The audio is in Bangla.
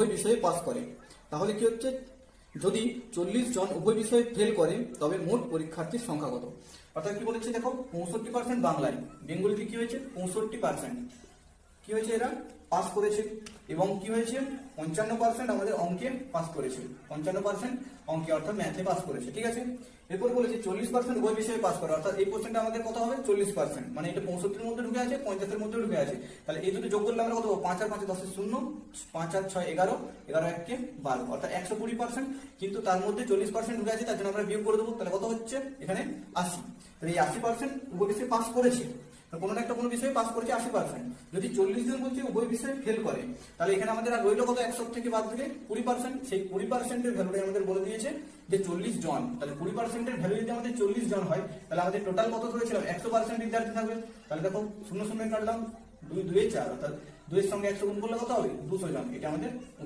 উভয় বিষয়ে পাস করে। তাহলে কি হচ্ছে, যদি 40 জন উভয় বিষয়ে ফেল করে তবে মোট পরীক্ষার্থীর সংখ্যা কত? অর্থাৎ কি বলেছে দেখো, 65% বাংলায়, বেঙ্গলিতে কি হয়েছে 65% কি হয়েছে, এরা পাস করেছে। এবং কি হয়েছে 55% আমাদের অঙ্কে পাস করেছে, 55% অঙ্কে অর্থাৎ ম্যাথে পাস করেছে। ঠিক আছে, এরপর বলেছে 40% উভয় বিষয়ে পাস করে, অর্থাৎ এই কোশ্চেনটা আমাদের কত হবে 40%, মানে এটা 65-এর মধ্যে ঢুকে আছে, 50-এর মধ্যে ঢুকে আছে। তাহলে এই দুটো যোগ করলে আমরা কত, 5 আর 5 10 0, 5 আর 6 11, 11 1 12, অর্থাৎ 120%। কিন্তু তার মধ্যে 40% ঢুকে আছে, তার জন্য আমরা বিয়োগ করে দেবো। তাহলে কত হচ্ছে এখানে 80। তাহলে এই 80% উভয় বিষয়ে পাস করেছে, কোনো না একটা কোনো বিষয়ে পাস করেছে 80%। যদি 40 জন বলছে উভয় বিষয়ে ফেল করে, তাহলে এখানে আমাদের আর রইল কত, 100 থেকে বাদ দিলে 20%। সেই 20%-এর ভ্যালুটাই আমাদের বলে দিয়েছে যে 40 জন। তাহলে 20%-এর ভ্যালু যদি আমাদের 40 জন হয়, তাহলে আমাদের টোটাল কত ধরেছিলাম, 100% বিদ্যার্থী থাকবে। তাহলে দেখো 0 0 কাটলাম, 2 2 4, অর্থাৎ 2 এর সঙ্গে 100 গুণ করলে কত হবে, 200 জন। এটা আমাদের